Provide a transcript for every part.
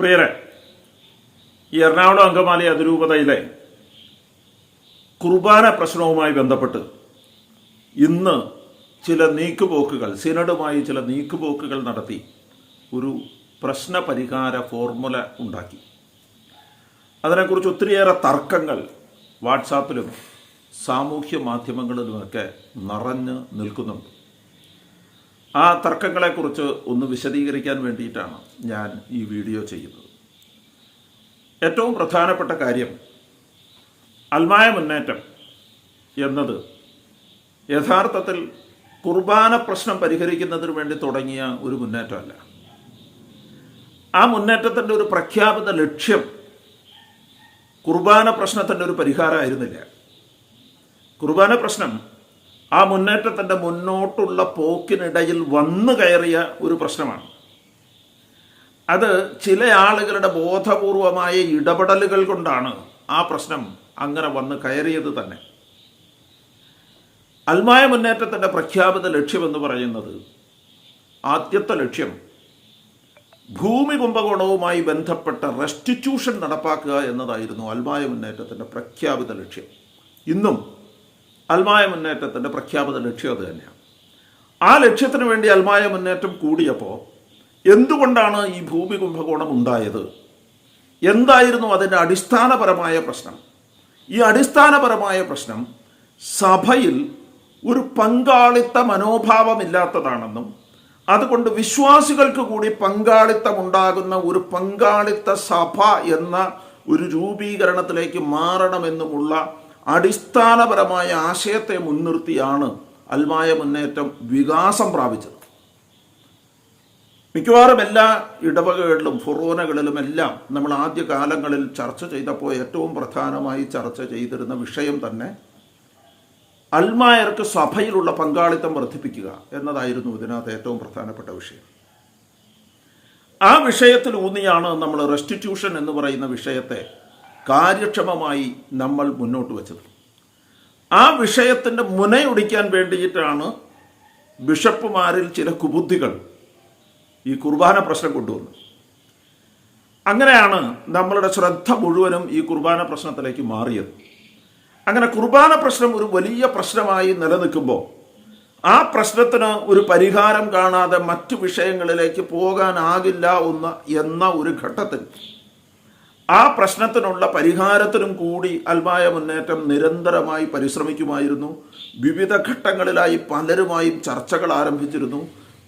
പ്രിയരെ, ഈ എറണാകുളം അങ്കമാലി അതിരൂപതയിലെ കുർബാന പ്രശ്നവുമായി ബന്ധപ്പെട്ട് ഇന്ന് ചില നീക്കുപോക്കുകൾ, സിനഡുമായി ചില നീക്കുപോക്കുകൾ നടത്തി ഒരു പ്രശ്ന പരിഹാര ഫോർമുല ഉണ്ടാക്കി. അതിനെക്കുറിച്ച് ഒത്തിരിയേറെ തർക്കങ്ങൾ വാട്സാപ്പിലും സാമൂഹ്യ മാധ്യമങ്ങളിലുമൊക്കെ നിറഞ്ഞ് നിൽക്കുന്നുണ്ട്. ആ തർക്കങ്ങളെക്കുറിച്ച് ഒന്ന് വിശദീകരിക്കാൻ വേണ്ടിയിട്ടാണ് ഞാൻ ഈ വീഡിയോ ചെയ്യുന്നത്. ഏറ്റവും പ്രധാനപ്പെട്ട കാര്യം, അൽമായ മുന്നേറ്റം എന്നത് യഥാർത്ഥത്തിൽ കുർബാന പ്രശ്നം പരിഹരിക്കുന്നതിന് വേണ്ടി തുടങ്ങിയ ഒരു മുന്നേറ്റമല്ല. ആ മുന്നേറ്റത്തിൻ്റെ ഒരു പ്രഖ്യാപിത ലക്ഷ്യം കുർബാന പ്രശ്നത്തിൻ്റെ ഒരു പരിഹാരമായിരുന്നില്ല. കുർബാന പ്രശ്നം ആ മുന്നേറ്റത്തിൻ്റെ മുന്നോട്ടുള്ള പോക്കിനിടയിൽ വന്നു കയറിയ ഒരു പ്രശ്നമാണ്. അത് ചില ആളുകളുടെ ബോധപൂർവമായ ഇടപെടലുകൾ കൊണ്ടാണ് ആ പ്രശ്നം അങ്ങനെ വന്ന് കയറിയത് തന്നെ. അൽമായ മുന്നേറ്റത്തിൻ്റെ പ്രഖ്യാപിത ലക്ഷ്യമെന്ന് പറയുന്നത്, ആദ്യത്തെ ലക്ഷ്യം ഭൂമി കുംഭകോണവുമായി ബന്ധപ്പെട്ട റെസ്റ്റിറ്റ്യൂഷൻ നടപ്പാക്കുക എന്നതായിരുന്നു അൽമായ മുന്നേറ്റത്തിൻ്റെ പ്രഖ്യാപിത ലക്ഷ്യം. ഇന്നും അൽമായ മുന്നേറ്റത്തിൻ്റെ പ്രഖ്യാപിത ലക്ഷ്യം അത് തന്നെയാണ്. ആ ലക്ഷ്യത്തിന് വേണ്ടി അൽമായ മുന്നേറ്റം കൂടിയപ്പോൾ എന്തുകൊണ്ടാണ് ഈ ഭൂമി കുംഭകോണം ഉണ്ടായത്? എന്തായിരുന്നു അതിൻ്റെ അടിസ്ഥാനപരമായ പ്രശ്നം? ഈ അടിസ്ഥാനപരമായ പ്രശ്നം സഭയിൽ ഒരു പങ്കാളിത്ത മനോഭാവമില്ലാത്തതാണെന്നും അതുകൊണ്ട് വിശ്വാസികൾക്ക് കൂടി പങ്കാളിത്തമുണ്ടാകുന്ന ഒരു പങ്കാളിത്ത സഭ എന്ന ഒരു രൂപീകരണത്തിലേക്ക് മാറണമെന്നുമുള്ള അടിസ്ഥാനപരമായ ആശയത്തെ മുൻനിർത്തിയാണ് അൽമായ മുന്നേറ്റം വികാസം പ്രാപിച്ചത്. മിക്കവാറും എല്ലാ ഇടവകകളിലും ഫൊറോനകളിലുമെല്ലാം നമ്മൾ ആദ്യ കാലങ്ങളിൽ ചർച്ച ചെയ്തപ്പോൾ ഏറ്റവും പ്രധാനമായി ചർച്ച ചെയ്തിരുന്ന വിഷയം തന്നെ അൽമായർക്ക് സഭയിലുള്ള പങ്കാളിത്തം വർദ്ധിപ്പിക്കുക എന്നതായിരുന്നു ഇതിനകത്ത് ഏറ്റവും പ്രധാനപ്പെട്ട വിഷയം. ആ വിഷയത്തിൽ ഊന്നിയാണ് നമ്മൾ റെസ്റ്റിറ്റ്യൂഷൻ എന്ന് പറയുന്ന വിഷയത്തെ കാര്യക്ഷമമായി നമ്മൾ മുന്നോട്ട് വച്ചത്. ആ വിഷയത്തിൻ്റെ മുനയൊടിക്കാൻ വേണ്ടിയിട്ടാണ് ബിഷപ്പുമാരിൽ ചില കുബുദ്ധികൾ ഈ കുർബാന പ്രശ്നം കൊണ്ടുവന്നത്. അങ്ങനെയാണ് നമ്മളുടെ ശ്രദ്ധ മുഴുവനും ഈ കുർബാന പ്രശ്നത്തിലേക്ക് മാറിയത്. അങ്ങനെ കുർബാന പ്രശ്നം ഒരു വലിയ പ്രശ്നമായി നിലനിൽക്കുമ്പോൾ ആ പ്രശ്നത്തിന് ഒരു പരിഹാരം കാണാതെ മറ്റു വിഷയങ്ങളിലേക്ക് പോകാനാകില്ല എന്ന ഒരു ഘട്ടത്തിൽ ആ പ്രശ്നത്തിനുള്ള പരിഹാരത്തിനും കൂടി അൽമായ മുന്നേറ്റം നിരന്തരമായി പരിശ്രമിക്കുമായിരുന്നു. വിവിധ ഘട്ടങ്ങളിലായി പലരുമായും ചർച്ചകൾ ആരംഭിച്ചിരുന്നു.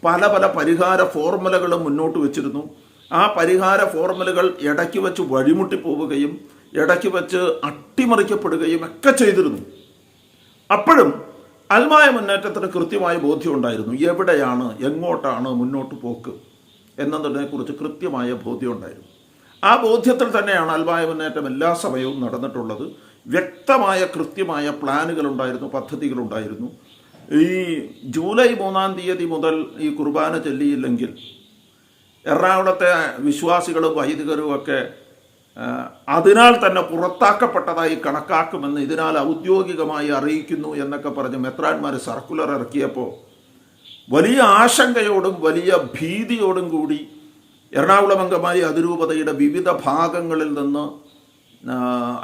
പല പല പരിഹാര ഫോർമുലകളും മുന്നോട്ട് വച്ചിരുന്നു. ആ പരിഹാര ഫോർമുലകൾ ഇടയ്ക്ക് വെച്ച് വഴിമുട്ടിപ്പോവുകയും ഇടയ്ക്ക് വെച്ച് അട്ടിമറിക്കപ്പെടുകയും ഒക്കെ ചെയ്തിരുന്നു. അപ്പോഴും അൽമായ മുന്നേറ്റത്തിന് കൃത്യമായ ബോധ്യമുണ്ടായിരുന്നു. എവിടെയാണ്, എങ്ങോട്ടാണ് മുന്നോട്ട് പോക്ക് എന്നതിനെക്കുറിച്ച് കൃത്യമായ ബോധ്യമുണ്ടായിരുന്നു. ആ ബോധ്യത്തിൽ തന്നെയാണ് അൽമായ മുന്നേറ്റം എല്ലാ സമയവും നടന്നിട്ടുള്ളത്. വ്യക്തമായ കൃത്യമായ പ്ലാനുകളുണ്ടായിരുന്നു, പദ്ധതികളുണ്ടായിരുന്നു. ഈ ജൂലൈ 3-ാം തീയതി മുതൽ ഈ കുർബാന ചൊല്ലിയില്ലെങ്കിൽ എറണാകുളത്തെ വിശ്വാസികളും വൈദികരും ഒക്കെ അതിനാൽ തന്നെ പുറത്താക്കപ്പെട്ടതായി കണക്കാക്കുമെന്ന് ഇതിനാൽ ഔദ്യോഗികമായി അറിയിക്കുന്നു എന്നൊക്കെ പറഞ്ഞ് മെത്രാന്മാർ സർക്കുലർ ഇറക്കിയപ്പോൾ വലിയ ആശങ്കയോടും വലിയ ഭീതിയോടും കൂടി എറണാകുളം അങ്കമാലി അതിരൂപതയുടെ വിവിധ ഭാഗങ്ങളിൽ നിന്ന്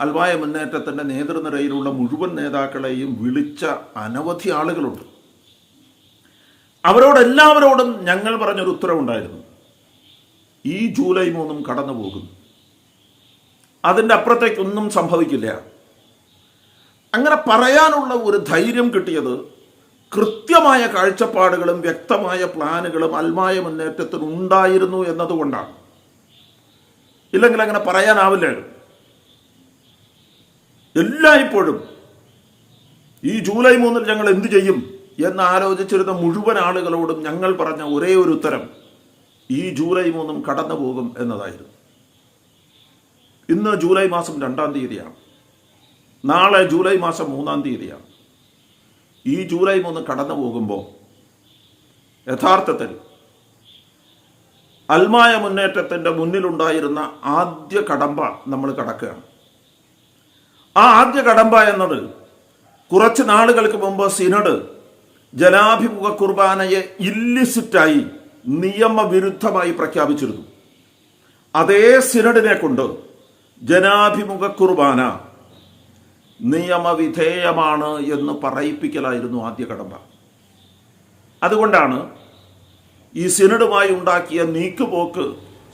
അൽമായ മുന്നേറ്റത്തിൻ്റെ നേതൃനിരയിലുള്ള മുഴുവൻ നേതാക്കളെയും വിളിച്ച അനവധി ആളുകളുണ്ട്. അവരോടെല്ലാവരോടും ഞങ്ങൾ പറഞ്ഞൊരു ഉത്തരവുണ്ടായിരുന്നു, ഈ ജൂലൈ 3 കടന്നു പോകുന്നു, അതിൻ്റെ അപ്പുറത്തേക്കൊന്നും സംഭവിക്കില്ല. അങ്ങനെ പറയാനുള്ള ഒരു ധൈര്യം കിട്ടിയത് കൃത്യമായ കാഴ്ചപ്പാടുകളും വ്യക്തമായ പ്ലാനുകളും അൽമായ മുന്നേറ്റത്തിന് ഉണ്ടായിരുന്നു എന്നതുകൊണ്ടാണ്. ഇല്ലെങ്കിൽ അങ്ങനെ പറയാനാവില്ലായിരുന്നു. എല്ലായ്പ്പോഴും ഈ ജൂലൈ 3 ഞങ്ങൾ എന്തു ചെയ്യും എന്ന് ആലോചിച്ചിരുന്ന മുഴുവൻ ആളുകളോടും ഞങ്ങൾ പറഞ്ഞ ഒരേ ഒരു ഉത്തരം, ഈ ജൂലൈ 3 കടന്നു പോകും എന്നതായിരുന്നു. ഇന്ന് ജൂലൈ മാസം 2-ാം തീയതിയാണ്. നാളെ ജൂലൈ മാസം 3-ാം തീയതിയാണ്. ഈ ജൂലൈ 3 കടന്നു പോകുമ്പോൾ യഥാർത്ഥത്തിൽ അൽമായ മുന്നേറ്റത്തിൻ്റെ മുന്നിലുണ്ടായിരുന്ന ആദ്യ കടമ്പ നമ്മൾ കടക്കുകയാണ്. ആ ആദ്യ കടമ്പ എന്നത് കുറച്ച് നാളുകൾക്ക് മുമ്പ് സിനഡ് ജനാഭിമുഖ കുർബാനയെ ഇല്ലിസിറ്റായി നിയമവിരുദ്ധമായി പ്രഖ്യാപിച്ചിരുന്നു. അതേ സിനഡിനെ കൊണ്ട് ജനാഭിമുഖ കുർബാന നിയമവിധേയമാണ് എന്ന് പറയിപ്പിക്കലായിരുന്നു ആദ്യ കടമ്പ. അതുകൊണ്ടാണ് ഈ സിനഡുമായി ഉണ്ടാക്കിയ നീക്കുപോക്ക്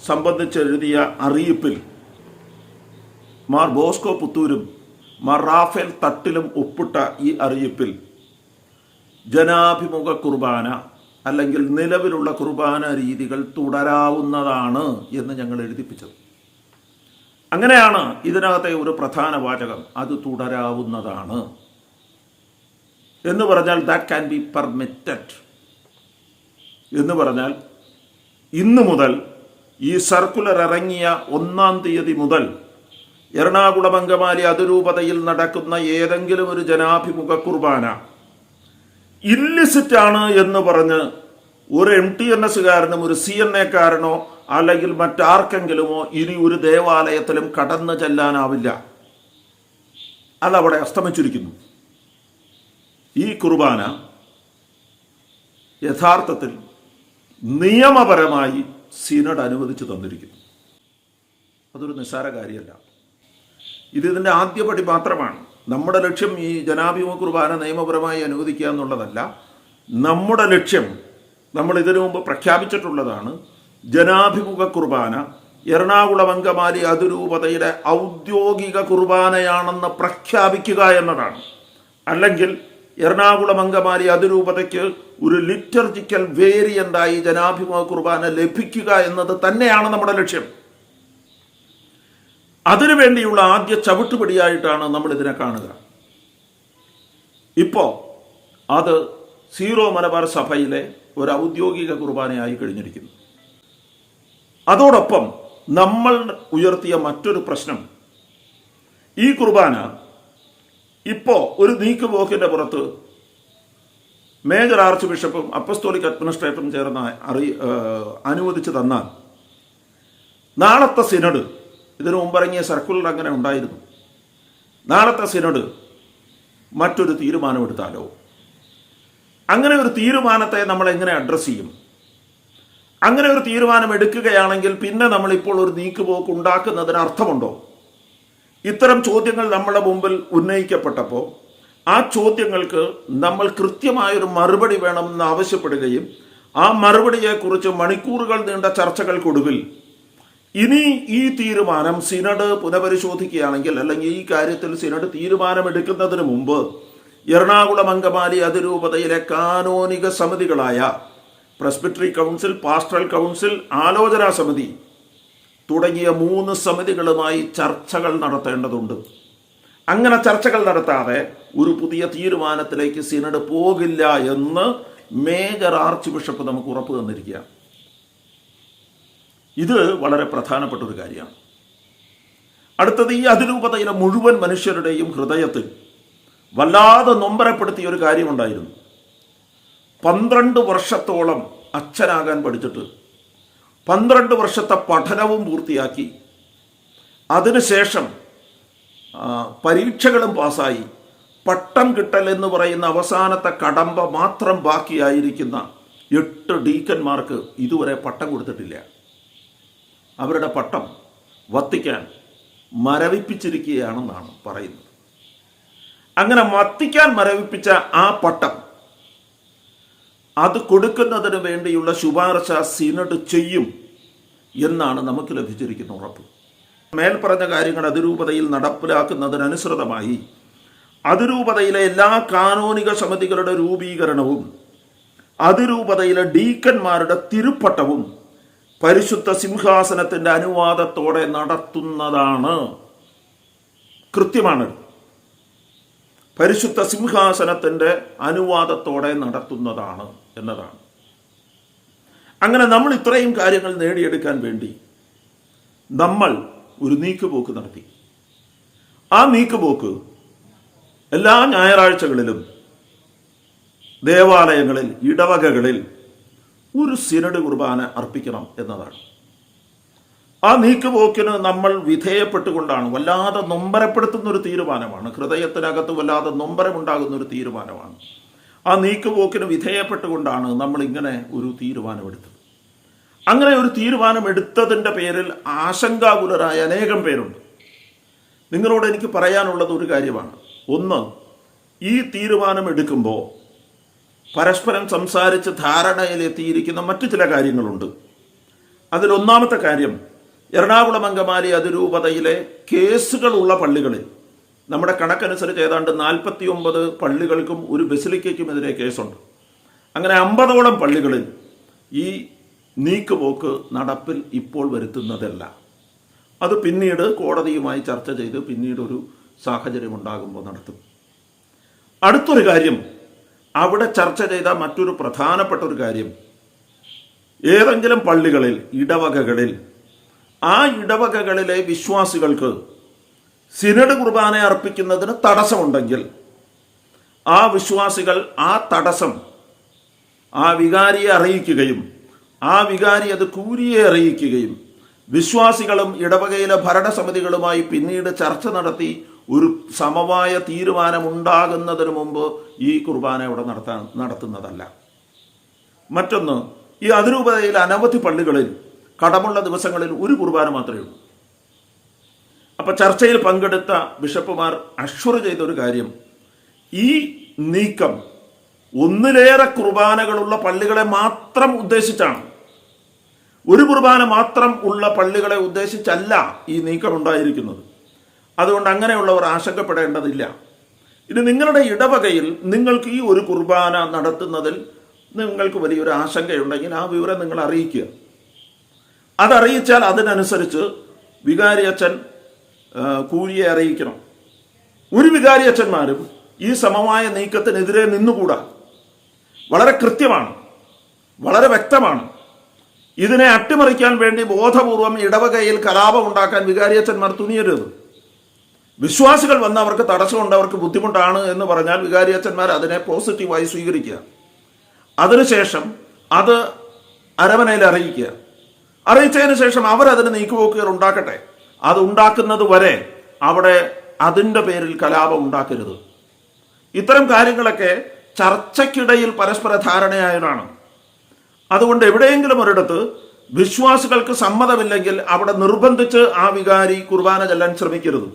സംബന്ധിച്ചെഴുതിയ അറിയിപ്പിൽ മാർ ബോസ്കോ പുത്തൂരും മാർ റാഫേൽ തട്ടിലും ഒപ്പിട്ട ഈ അറിയിപ്പിൽ ജനാഭിമുഖ കുർബാന അല്ലെങ്കിൽ നിലവിലുള്ള കുർബാന രീതികൾ തുടരാവുന്നതാണ് എന്ന് ഞങ്ങൾ എഴുതിപ്പിച്ചത്. അങ്ങനെയാണ് ഇതിനകത്തെ ഒരു പ്രധാന വാചകം, അത് തുടരാവുന്നതാണ് എന്ന് പറഞ്ഞാൽ ദാറ്റ് ക്യാൻ ബി പെർമിറ്റഡ് എന്ന് പറഞ്ഞാൽ ഇന്ന് മുതൽ ഈ സർക്കുലർ ഇറങ്ങിയ 1-ാം തീയതി മുതൽ എറണാകുളം അങ്കമാലി അതിരൂപതയിൽ നടക്കുന്ന ഏതെങ്കിലും ഒരു ജനാഭിമുഖ കുർബാന ഇല്ലിസിറ്റ് ആണ് എന്ന് പറഞ്ഞ് ഒരു MTNS-കാരനും ഒരു CNA-കാരനോ അല്ലെങ്കിൽ മറ്റാർക്കെങ്കിലുമോ ഇനി ഒരു ദേവാലയത്തിലും കടന്നു ചെല്ലാനാവില്ല. അതവിടെ അസ്തമിച്ചിരിക്കുന്നു. ഈ കുർബാന യഥാർത്ഥത്തിൽ നിയമപരമായി സിനഡ് അനുവദിച്ചു തന്നിരിക്കുന്നു. അതൊരു നിസ്സാര കാര്യമല്ല. ഇതിൻ്റെ ആദ്യപടി മാത്രമാണ്. നമ്മുടെ ലക്ഷ്യം ഈ ജനാഭിമുഖ കുർബാന നിയമപരമായി അനുവദിക്കുക എന്നുള്ളതല്ല. നമ്മുടെ ലക്ഷ്യം നമ്മൾ ഇതിനു മുമ്പ് പ്രഖ്യാപിച്ചിട്ടുള്ളതാണ്. ജനാഭിമുഖ കുർബാന എറണാകുളം അങ്കമാലി അതിരൂപതയുടെ ഔദ്യോഗിക കുർബാനയാണെന്ന് പ്രഖ്യാപിക്കുക എന്നതാണ്. അല്ലെങ്കിൽ എറണാകുളം അങ്കമാലി അതിരൂപതയ്ക്ക് ഒരു ലിറ്റർജിക്കൽ വേരിയന്റായി ജനാഭിമുഖ കുർബാന ലഭിക്കുക എന്നത് തന്നെയാണ് നമ്മുടെ ലക്ഷ്യം. അതിനുവേണ്ടിയുള്ള ആദ്യ ചവിട്ടുപടിയായിട്ടാണ് നമ്മൾ ഇതിനെ കാണുക. ഇപ്പോൾ അത് സീറോ മലബാർ സഭയിലെ ഒരു ഔദ്യോഗിക കുർബാനയായി കഴിഞ്ഞിരിക്കുന്നു. അതോടൊപ്പം നമ്മൾ ഉയർത്തിയ മറ്റൊരു പ്രശ്നം, ഈ കുർബാന ഇപ്പോൾ ഒരു നീക്കുപോക്കിൻ്റെ പുറത്ത് മേജർ ആർച്ച് ബിഷപ്പും അപ്പസ്തോലിക് അഡ്മിനിസ്ട്രേറ്ററും ചേർന്ന് അനുവദിച്ചു തന്നാൽ നാളത്തെ സിനഡ്, ഇതിനു മുമ്പിറങ്ങിയ സർക്കുലർ അങ്ങനെ ഉണ്ടായിരുന്നു, നാളത്തെ സിനഡ് മറ്റൊരു തീരുമാനമെടുത്താലോ? അങ്ങനെ ഒരു തീരുമാനത്തെ നമ്മൾ എങ്ങനെ അഡ്രസ്സ് ചെയ്യും? അങ്ങനെ ഒരു തീരുമാനം എടുക്കുകയാണെങ്കിൽ പിന്നെ നമ്മളിപ്പോൾ ഒരു നീക്കുപോക്ക് ഉണ്ടാക്കുന്നതിന് അർത്ഥമുണ്ടോ? ഇത്തരം ചോദ്യങ്ങൾ നമ്മുടെ മുമ്പിൽ ഉന്നയിക്കപ്പെട്ടപ്പോൾ ആ ചോദ്യങ്ങൾക്ക് നമ്മൾ കൃത്യമായൊരു മറുപടി വേണമെന്ന് ആവശ്യപ്പെടുകയും ആ മറുപടിയെക്കുറിച്ച് മണിക്കൂറുകൾ നീണ്ട ചർച്ചകൾക്കൊടുവിൽ ഇനി ഈ തീരുമാനം സിനഡ് പുനഃപരിശോധിക്കുകയാണെങ്കിൽ, അല്ലെങ്കിൽ ഈ കാര്യത്തിൽ സിനഡ് തീരുമാനമെടുക്കുന്നതിന് മുമ്പ് എറണാകുളം അങ്കമാലി അതിരൂപതയിലെ കാനോനിക സമിതികളായ പ്രസ്ബിറ്ററി കൗൺസിൽ, പാസ്റ്ററൽ കൗൺസിൽ, ആലോചനാ സമിതി തുടങ്ങിയ 3 സമിതികളുമായി ചർച്ചകൾ നടത്തേണ്ടതുണ്ട്. അങ്ങനെ ചർച്ചകൾ നടത്താതെ ഒരു പുതിയ തീരുമാനത്തിലേക്ക് സിനഡ് പോകില്ല എന്ന് മേജർ ആർച്ച് ബിഷപ്പ് നമുക്ക് ഉറപ്പ് തന്നിരിക്കുക. ഇത് വളരെ പ്രധാനപ്പെട്ട ഒരു കാര്യമാണ്. അടുത്തത്, ഈ അതിരൂപതയിലെ മുഴുവൻ മനുഷ്യരുടെയും ഹൃദയത്തിൽ വല്ലാതെ നൊമ്പരപ്പെടുത്തിയ ഒരു കാര്യമുണ്ടായിരുന്നു. 12 വർഷത്തോളം അച്ഛനാകാൻ പഠിച്ചിട്ട് 12 വർഷത്തെ പഠനവും പൂർത്തിയാക്കി അതിനുശേഷം പരീക്ഷകളും പാസ്സായി പട്ടം കിട്ടൽ എന്ന് പറയുന്ന അവസാനത്തെ കടമ്പ മാത്രം ബാക്കിയായിരിക്കുന്ന 8 ഡീക്കന്മാർക്ക് ഇതുവരെ പട്ടം കൊടുത്തിട്ടില്ല. അവരുടെ പട്ടം വത്തിക്കാൻ മരവിപ്പിച്ചിരിക്കുകയാണെന്നാണ് പറയുന്നത്. അങ്ങനെ വത്തിക്കാൻ മരവിപ്പിച്ച ആ പട്ടം അത് കൊടുക്കുന്നതിന് വേണ്ടിയുള്ള ശുപാർശ സിനഡ് ചെയ്യും എന്നാണ് നമുക്ക് ലഭിച്ചിരിക്കുന്ന ഉറപ്പ്. മേൽപ്പറഞ്ഞ കാര്യങ്ങൾ അതിരൂപതയിൽ നടപ്പിലാക്കുന്നതിനനുസൃതമായി അതിരൂപതയിലെ എല്ലാ കാനോനിക സമിതികളുടെ രൂപീകരണവും അതിരൂപതയിലെ ഡീക്കന്മാരുടെ തിരുപ്പട്ടവും പരിശുദ്ധ സിംഹാസനത്തിൻ്റെ അനുവാദത്തോടെ നടത്തുന്നതാണ്. കൃത്യമാണ്. പരിശുദ്ധ സിംഹാസനത്തിൻ്റെ അനുവാദത്തോടെ നടത്തുന്നതാണ് എന്നതാണ്. അങ്ങനെ നമ്മൾ ഇത്രയും കാര്യങ്ങൾ നേടിയെടുക്കാൻ വേണ്ടി നമ്മൾ ഒരു നീക്കുപോക്ക് നടത്തി. ആ നീക്കുപോക്ക് എല്ലാ ഞായറാഴ്ചകളിലും ദേവാലയങ്ങളിൽ, ഇടവകകളിൽ ഒരു സിനഡ് കുർബാന അർപ്പിക്കണം എന്നതാണ്. ആ നീക്കുപോക്കിന് നമ്മൾ വിധേയപ്പെട്ടുകൊണ്ടാണ്, വല്ലാതെ നൊമ്പരപ്പെടുത്തുന്ന ഒരു തീരുമാനമാണ്, ഹൃദയത്തിനകത്ത് വല്ലാതെ നൊമ്പരമുണ്ടാകുന്ന ഒരു തീരുമാനമാണ്. ആ നീക്കുപോക്കിന് വിധേയപ്പെട്ടുകൊണ്ടാണ് നമ്മൾ ഇങ്ങനെ ഒരു തീരുമാനമെടുത്തത്. അങ്ങനെ ഒരു തീരുമാനം എടുത്തതിൻ്റെ പേരിൽ ആശങ്കാകുലരായ അനേകം പേരുണ്ട്. നിങ്ങളോട് എനിക്ക് പറയാനുള്ളത് ഒരു കാര്യമാണ്. ഒന്ന്, ഈ തീരുമാനം എടുക്കുമ്പോൾ പരസ്പരം സംസാരിച്ച് ധാരണയിലെത്തിയിരിക്കുന്ന മറ്റു ചില കാര്യങ്ങളുണ്ട്. അതിലൊന്നാമത്തെ കാര്യം, എറണാകുളം അങ്കമാലി അതിരൂപതയിലെ കേസുകളുള്ള പള്ളികളിൽ നമ്മുടെ കണക്കനുസരിച്ച് ഏതാണ്ട് 49 പള്ളികൾക്കും ഒരു ബസിലിക്കയ്ക്കുമെതിരെ കേസുണ്ട്. അങ്ങനെ 50ഓളം പള്ളികളിൽ ഈ നീക്കുപോക്ക് നടപ്പിൽ ഇപ്പോൾ വരുത്തുന്നതല്ല. അത് പിന്നീട് കോടതിയുമായി ചർച്ച ചെയ്ത് പിന്നീട് ഒരു സാഹചര്യം ഉണ്ടാകുമ്പോൾ നടത്തും. അടുത്തൊരു കാര്യം, അവിടെ ചർച്ച ചെയ്ത മറ്റൊരു പ്രധാനപ്പെട്ട ഒരു കാര്യം, ഏതെങ്കിലും പള്ളികളിൽ, ഇടവകകളിൽ, ആ ഇടവകകളിലെ വിശ്വാസികൾക്ക് സിനഡ് കുർബാന അർപ്പിക്കുന്നതിന് തടസ്സമുണ്ടെങ്കിൽ ആ വിശ്വാസികൾ ആ തടസ്സം ആ വികാരിയെ അറിയിക്കുകയും ആ വികാരി അത് കൂരിയെ അറിയിക്കുകയും വിശ്വാസികളും ഇടവകയിലെ ഭരണസമിതികളുമായി പിന്നീട് ചർച്ച നടത്തി ഒരു സമവായ തീരുമാനമുണ്ടാകുന്നതിന് മുമ്പ് ഈ കുർബാന ഇവിടെ നടത്തുന്നതല്ല. മറ്റൊന്ന്, ഈ അതിരൂപതയിൽ അനവധി പള്ളികളിൽ കടമുള്ള ദിവസങ്ങളിൽ ഒരു കുർബാന മാത്രമേ ഉള്ളൂ. അപ്പം ചർച്ചയിൽ പങ്കെടുത്ത ബിഷപ്പുമാർ അഷ്വർ ചെയ്തൊരു കാര്യം, ഈ നീക്കം ഒന്നിലേറെ കുർബാനകളുള്ള പള്ളികളെ മാത്രം ഉദ്ദേശിച്ചാണ്. ഒരു കുർബാന മാത്രം ഉള്ള പള്ളികളെ ഉദ്ദേശിച്ചല്ല ഈ നീക്കം ഉണ്ടായിരിക്കുന്നത്. അതുകൊണ്ട് അങ്ങനെയുള്ളവർ ആശങ്കപ്പെടേണ്ടതില്ല. ഇനി നിങ്ങളുടെ ഇടവകയിൽ നിങ്ങൾക്ക് ഈ ഒരു കുർബാന നടത്തുന്നതിൽ നിങ്ങൾക്ക് വലിയൊരു ആശങ്കയുണ്ടെങ്കിൽ ആ വിവരം നിങ്ങൾ അറിയിക്കുക. അതറിയിച്ചാൽ അതിനനുസരിച്ച് വികാരിയച്ഛൻ കൂലിയെ അറിയിക്കണം. ഒരു വികാരിയച്ഛന്മാരും ഈ സമവായ നീക്കത്തിനെതിരെ നിന്നുകൂടാ. വളരെ കൃത്യമാണ്, വളരെ വ്യക്തമാണ്. ഇതിനെ അട്ടിമറിക്കാൻ വേണ്ടി ബോധപൂർവം ഇടവകയിൽ കലാപം ഉണ്ടാക്കാൻ വികാരിയച്ഛന്മാർ തുനിയരുത്. വിശ്വാസികൾ വന്ന് അവർക്ക് തടസ്സമുണ്ട്, അവർക്ക് ബുദ്ധിമുട്ടാണ് എന്ന് പറഞ്ഞാൽ വികാരിയച്ഛന്മാർ അതിനെ പോസിറ്റീവായി സ്വീകരിക്കുക. അതിനുശേഷം അത് അരമനയിൽ അറിയിക്കുക. അറിയിച്ചതിന് ശേഷം അവരതിന് നീക്കുപോക്കുകൾ ഉണ്ടാക്കട്ടെ. അത് ഉണ്ടാക്കുന്നത് വരെ അവിടെ അതിൻ്റെ പേരിൽ കലാപം ഉണ്ടാക്കരുത്. ഇത്തരം കാര്യങ്ങളൊക്കെ ചർച്ചയ്ക്കിടയിൽ പരസ്പര ധാരണയായതാണ്. അതുകൊണ്ട് എവിടെയെങ്കിലും ഒരിടത്ത് വിശ്വാസികൾക്ക് സമ്മതമില്ലെങ്കിൽ അവിടെ നിർബന്ധിച്ച് ആ വികാരി കുർബാന ചെല്ലാൻ ശ്രമിക്കരുത്.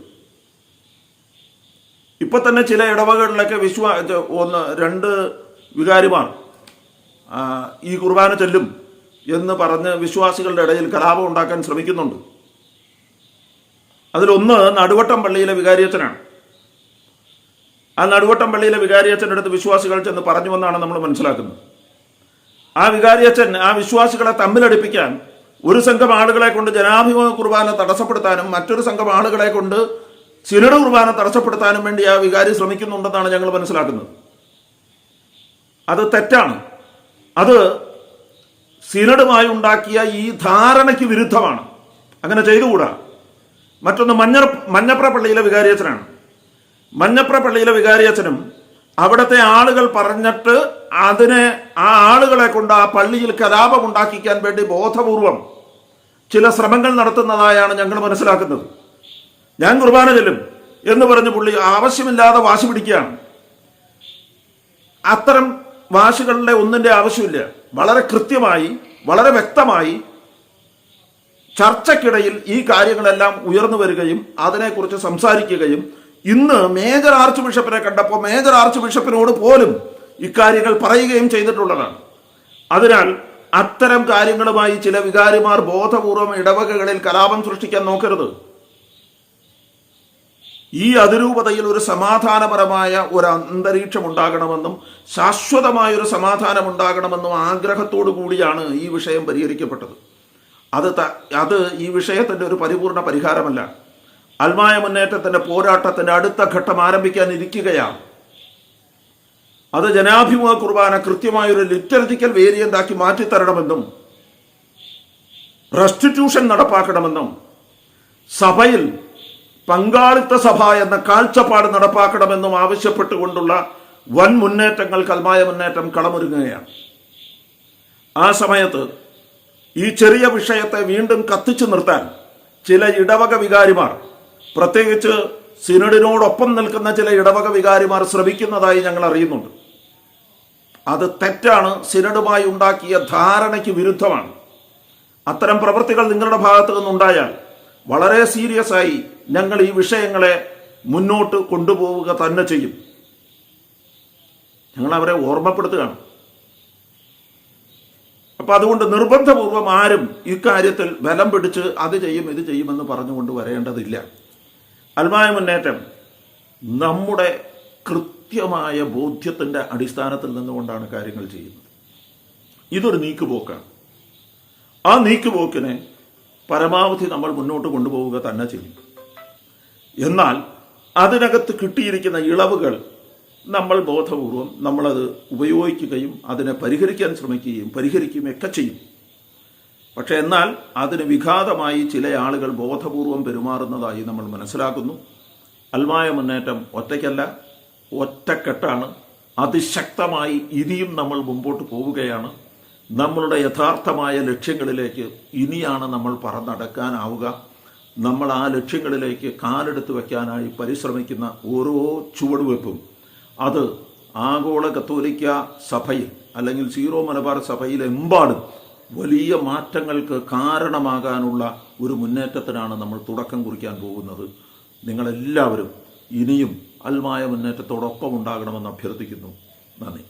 ഇപ്പൊ തന്നെ ചില ഇടവകളിലൊക്കെ 1-2 വികാരിമാർ ഈ കുർബാന ചെല്ലും എന്ന് പറഞ്ഞ് വിശ്വാസികളുടെ ഇടയിൽ കലാപം ഉണ്ടാക്കാൻ ശ്രമിക്കുന്നുണ്ട്. അതിലൊന്ന് നടുവട്ടം പള്ളിയിലെ വികാരിയച്ഛനാണ്. ആ നടുവട്ടം പള്ളിയിലെ വികാരിയച്ഛൻ്റെ അടുത്ത് വിശ്വാസികൾ ചെന്ന് പറഞ്ഞുവെന്നാണ് നമ്മൾ മനസ്സിലാക്കുന്നത്. ആ വികാരിയച്ഛൻ ആ വിശ്വാസികളെ തമ്മിലടിപ്പിക്കാൻ ഒരു സംഘം ആളുകളെ കൊണ്ട് ജനാഭിമുഖ കുർബാന തടസ്സപ്പെടുത്താനും മറ്റൊരു സംഘം ആളുകളെ കൊണ്ട് സിനഡ് കുർബാന തടസ്സപ്പെടുത്താനും വേണ്ടി ആ വികാരി ശ്രമിക്കുന്നുണ്ടെന്നാണ് ഞങ്ങൾ മനസ്സിലാക്കുന്നത്. അത് തെറ്റാണ്. അത് സിനഡുമായി ഉണ്ടാക്കിയ ഈ ധാരണയ്ക്ക് വിരുദ്ധമാണ്. അങ്ങനെ ചെയ്തുകൂടാ. മറ്റൊന്ന് മഞ്ഞപ്ര പള്ളിയിലെ വികാരിയച്ഛനാണ്. മഞ്ഞപ്ര പള്ളിയിലെ വികാരിയച്ഛനും അവിടുത്തെ ആളുകൾ പറഞ്ഞിട്ട് ആ ആളുകളെ കൊണ്ട് ആ പള്ളിയിൽ കലാപം ഉണ്ടാക്കിക്കാൻ വേണ്ടി ബോധപൂർവം ചില ശ്രമങ്ങൾ നടത്തുന്നതായാണ് ഞങ്ങൾ മനസ്സിലാക്കുന്നത്. ഞാൻ കുർബാന ചെല്ലും എന്ന് പറഞ്ഞ് പുള്ളി ആവശ്യമില്ലാതെ വാശി പിടിക്കുകയാണ്. അത്തരം വാശികളുടെ ഒന്നിൻ്റെ ആവശ്യമില്ല. വളരെ കൃത്യമായി, വളരെ വ്യക്തമായി ചർച്ചയ്ക്കിടയിൽ ഈ കാര്യങ്ങളെല്ലാം ഉയർന്നു വരികയും അതിനെക്കുറിച്ച് സംസാരിക്കുകയും ഇന്ന് മേജർ ആർച്ച് ബിഷപ്പിനെ കണ്ടപ്പോൾ മേജർ ആർച്ച് ബിഷപ്പിനോട് പോലും ഇക്കാര്യങ്ങൾ പറയുകയും ചെയ്തിട്ടുള്ളതാണ്. അതിനാൽ അത്തരം കാര്യങ്ങളുമായി ചില വികാരിമാർ ബോധപൂർവം ഇടവകകളിൽ കലാപം സൃഷ്ടിക്കാൻ നോക്കരുത്. ഈ അതിരൂപതയിൽ ഒരു സമാധാനപരമായ ഒരു അന്തരീക്ഷം ഉണ്ടാകണമെന്നും ശാശ്വതമായൊരു സമാധാനം ഉണ്ടാകണമെന്നും ആഗ്രഹത്തോടു കൂടിയാണ് ഈ വിഷയം പരിഹരിക്കപ്പെട്ടത്. അത് ഈ വിഷയത്തിൻ്റെ ഒരു പരിപൂർണ പരിഹാരമല്ല. അൽമായ മുന്നേറ്റത്തിൻ്റെ പോരാട്ടത്തിൻ്റെ അടുത്ത ഘട്ടം ആരംഭിക്കാനിരിക്കുകയാണ്. അത് ജനാഭിമുഖ കുർബാന കൃത്യമായൊരു ലിറ്റർജിക്കൽ വേരിയന്റ് ആക്കി മാറ്റിത്തരണമെന്നും റെസ്റ്റിറ്റ്യൂഷൻ നടപ്പാക്കണമെന്നും സഭയിൽ പങ്കാളിത്ത സഭ എന്ന കാഴ്ചപ്പാട് നടപ്പാക്കണമെന്നും ആവശ്യപ്പെട്ടുകൊണ്ടുള്ള വൻ മുന്നേറ്റങ്ങൾ അൽമായ മുന്നേറ്റം കളമൊരുങ്ങുകയാണ്. ആ സമയത്ത് ഈ ചെറിയ വിഷയത്തെ വീണ്ടും കത്തിച്ചു നിർത്താൻ ചില ഇടവക വികാരിമാർ, പ്രത്യേകിച്ച് സിനഡിനോടൊപ്പം നിൽക്കുന്ന ചില ഇടവക വികാരിമാർ ശ്രമിക്കുന്നതായി ഞങ്ങൾ അറിയുന്നുണ്ട്. അത് തെറ്റാണ്. സിനഡുമായി ഉണ്ടാക്കിയ ധാരണയ്ക്ക് വിരുദ്ധമാണ്. അത്തരം പ്രവൃത്തികൾ നിങ്ങളുടെ ഭാഗത്തു നിന്നുണ്ടായാൽ വളരെ സീരിയസ് ആയി ഞങ്ങൾ ഈ വിഷയങ്ങളെ മുന്നോട്ട് കൊണ്ടുപോവുക തന്നെ ചെയ്യും. ഞങ്ങൾ അവരെ ഓർമ്മപ്പെടുത്തുകയാണ്. അപ്പൊ അതുകൊണ്ട് നിർബന്ധപൂർവം ആരും ഇക്കാര്യത്തിൽ ബലം പിടിച്ച് അത് ചെയ്യും ഇത് ചെയ്യുമെന്ന് പറഞ്ഞുകൊണ്ട് വരേണ്ടതില്ല. അൽമായ മുന്നേറ്റം നമ്മുടെ കൃത്യമായ ബോധ്യത്തിൻ്റെ അടിസ്ഥാനത്തിൽ നിന്നുകൊണ്ടാണ് കാര്യങ്ങൾ ചെയ്യുന്നത്. ഇതൊരു നീക്കുപോക്കാണ്. ആ നീക്കുപോക്കിനെ പരമാവധി നമ്മൾ മുന്നോട്ട് കൊണ്ടുപോവുക തന്നെ ചെയ്യും. എന്നാൽ അതിനകത്ത് കിട്ടിയിരിക്കുന്ന ഇളവുകൾ നമ്മൾ ബോധപൂർവം നമ്മളത് ഉപയോഗിക്കുകയും അതിനെ പരിഹരിക്കാൻ ശ്രമിക്കുകയും പരിഹരിക്കുകയും ഒക്കെ ചെയ്യും. പക്ഷെ എന്നാൽ അതിന് വിഘാതമായി ചില ആളുകൾ ബോധപൂർവം പെരുമാറുന്നതായി നമ്മൾ മനസ്സിലാക്കുന്നു. അൽമായ മുന്നേറ്റം ഒറ്റയ്ക്കല്ല, ഒറ്റക്കെട്ടാണ്. അതിശക്തമായി ഇനിയും നമ്മൾ മുമ്പോട്ട് പോവുകയാണ്. നമ്മളുടെ യഥാർത്ഥമായ ലക്ഷ്യങ്ങളിലേക്ക് ഇനിയാണ് നമ്മൾ പറന്നടക്കാനാവുക. നമ്മൾ ആ ലക്ഷ്യങ്ങളിലേക്ക് കാലെടുത്ത് വയ്ക്കാനായി പരിശ്രമിക്കുന്ന ഓരോ ചുവടുവെപ്പും അത് ആഗോള കത്തോലിക്ക സഭയിൽ അല്ലെങ്കിൽ സീറോ മലബാർ സഭയിലെമ്പാടും വലിയ മാറ്റങ്ങൾക്ക് കാരണമാകാനുള്ള ഒരു മുന്നേറ്റത്തിനാണ് നമ്മൾ തുടക്കം കുറിക്കാൻ പോകുന്നത്. നിങ്ങളെല്ലാവരും ഇനിയും അൽമായ മുന്നേറ്റത്തോടൊപ്പം ഉണ്ടാകണമെന്ന് അഭ്യർത്ഥിക്കുന്നു. നന്ദി.